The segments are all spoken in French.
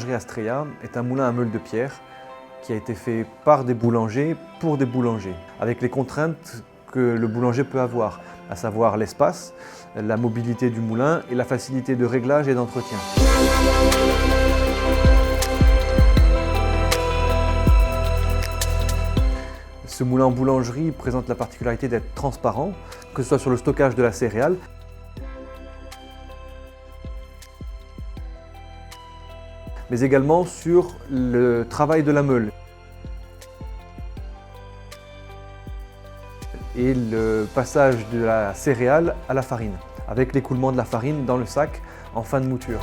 boulangerie Astrea est un moulin à meule de pierre qui a été fait par des boulangers pour des boulangers, avec les contraintes que le boulanger peut avoir, à savoir l'espace, la mobilité du moulin et la facilité de réglage et d'entretien. Ce moulin en boulangerie présente la particularité d'être transparent, que ce soit sur le stockage de la céréale, mais également sur le travail de la meule et le passage de la céréale à la farine, avec l'écoulement de la farine dans le sac en fin de mouture.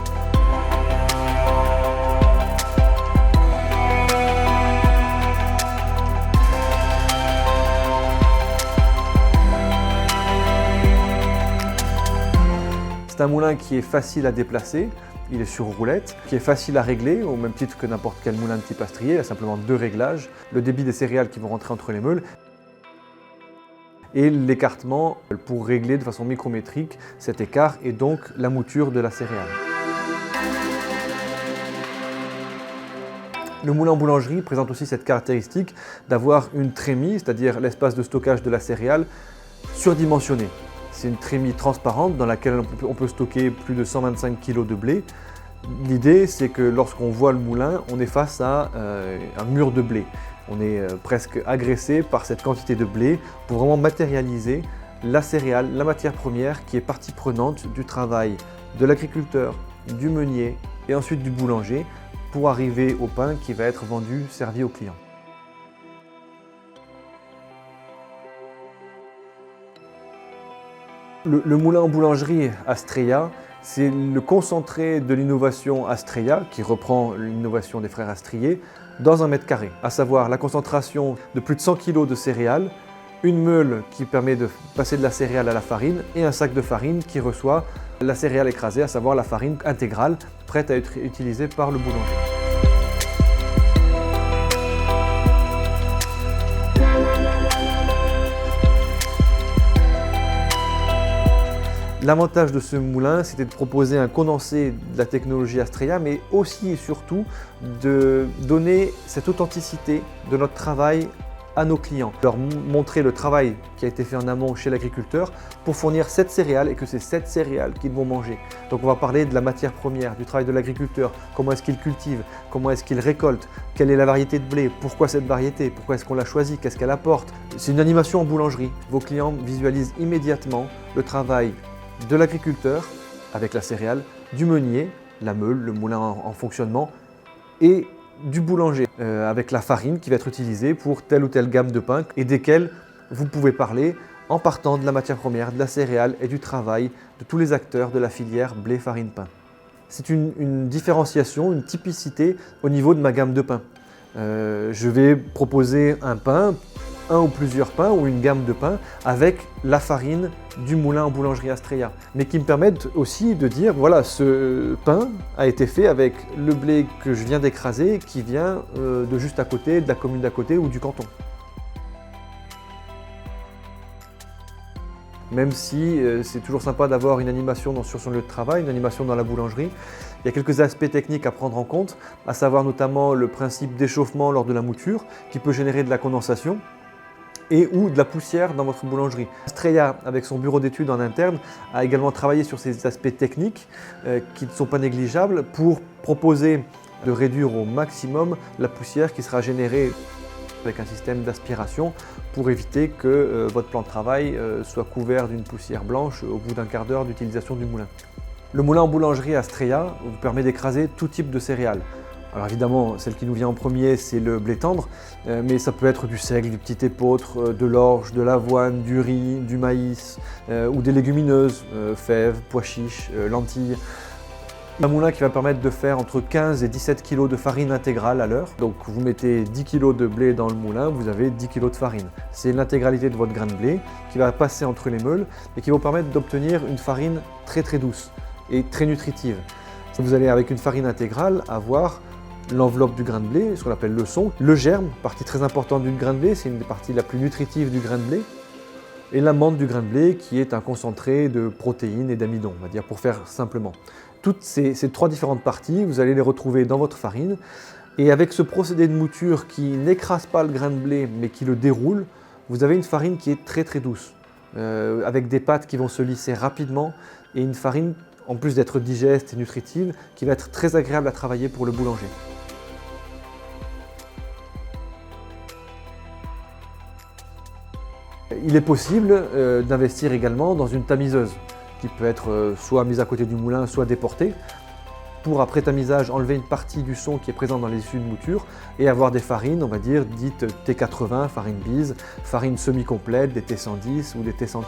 C'est un moulin qui est facile à déplacer, il est sur roulette, qui est facile à régler, au même titre que n'importe quel moulin de type astrier. Il y a simplement deux réglages, le débit des céréales qui vont rentrer entre les meules et l'écartement pour régler de façon micrométrique cet écart et donc la mouture de la céréale. Le moulin en boulangerie présente aussi cette caractéristique d'avoir une trémie, c'est-à-dire l'espace de stockage de la céréale, surdimensionné. C'est une trémie transparente dans laquelle on peut stocker plus de 125 kg de blé. L'idée, c'est que lorsqu'on voit le moulin, on est face à un mur de blé. On est presque agressé par cette quantité de blé pour vraiment matérialiser la céréale, la matière première qui est partie prenante du travail de l'agriculteur, du meunier et ensuite du boulanger pour arriver au pain qui va être vendu, servi au client. Le moulin en boulangerie Astrea, c'est le concentré de l'innovation Astrea, qui reprend l'innovation des frères Astrier, dans un mètre carré, à savoir la concentration de plus de 100 kg de céréales, une meule qui permet de passer de la céréale à la farine et un sac de farine qui reçoit la céréale écrasée, à savoir la farine intégrale, prête à être utilisée par le boulanger. L'avantage de ce moulin, c'était de proposer un condensé de la technologie Astrea, mais aussi et surtout de donner cette authenticité de notre travail à nos clients. Leur montrer le travail qui a été fait en amont chez l'agriculteur pour fournir cette céréale et que c'est cette céréale qu'ils vont manger. Donc on va parler de la matière première, du travail de l'agriculteur, comment est-ce qu'il cultive, comment est-ce qu'il récolte, quelle est la variété de blé, pourquoi cette variété, pourquoi est-ce qu'on l'a choisie, qu'est-ce qu'elle apporte. C'est une animation en boulangerie. Vos clients visualisent immédiatement le travail de l'agriculteur avec la céréale, du meunier, la meule, le moulin en fonctionnement et du boulanger avec la farine qui va être utilisée pour telle ou telle gamme de pain et desquels vous pouvez parler en partant de la matière première, de la céréale et du travail de tous les acteurs de la filière blé, farine, pain. C'est une différenciation, une typicité au niveau de ma gamme de pain. Je vais proposer un pain, un ou plusieurs pains ou une gamme de pains avec la farine du moulin en boulangerie Astrea, mais qui me permettent aussi de dire voilà, ce pain a été fait avec le blé que je viens d'écraser qui vient de juste à côté, de la commune d'à côté ou du canton. Même si c'est toujours sympa d'avoir une animation sur son lieu de travail, une animation dans la boulangerie, il y a quelques aspects techniques à prendre en compte, à savoir notamment le principe d'échauffement lors de la mouture qui peut générer de la condensation et ou de la poussière dans votre boulangerie. Astrea, avec son bureau d'études en interne, a également travaillé sur ces aspects techniques qui ne sont pas négligeables pour proposer de réduire au maximum la poussière qui sera générée avec un système d'aspiration pour éviter que votre plan de travail soit couvert d'une poussière blanche au bout d'un quart d'heure d'utilisation du moulin. Le moulin en boulangerie Astrea vous permet d'écraser tout type de céréales. Alors évidemment, celle qui nous vient en premier, c'est le blé tendre, mais ça peut être du seigle, du petit épeautre, de l'orge, de l'avoine, du riz, du maïs ou des légumineuses, fèves, pois chiches, lentilles. Un moulin qui va permettre de faire entre 15 et 17 kg de farine intégrale à l'heure. Donc vous mettez 10 kg de blé dans le moulin, vous avez 10 kg de farine. C'est l'intégralité de votre grain de blé qui va passer entre les meules et qui va vous permettre d'obtenir une farine très douce et très nutritive. Vous allez avec une farine intégrale avoir l'enveloppe du grain de blé, ce qu'on appelle le son, le germe, partie très importante du grain de blé, c'est une des parties la plus nutritive du grain de blé, et l'amande du grain de blé qui est un concentré de protéines et d'amidon, on va dire pour faire simplement. Toutes ces 3 différentes parties, vous allez les retrouver dans votre farine. Et avec ce procédé de mouture qui n'écrase pas le grain de blé, mais qui le déroule, vous avez une farine qui est très très douce, avec des pâtes qui vont se lisser rapidement, et une farine, en plus d'être digeste et nutritive, qui va être très agréable à travailler pour le boulanger. Il est possible d'investir également dans une tamiseuse, qui peut être soit mise à côté du moulin, soit déportée, pour après tamisage enlever une partie du son qui est présent dans les issues de mouture et avoir des farines, on va dire, dites T80, farine bise, farine semi-complète, des T110 ou des T130.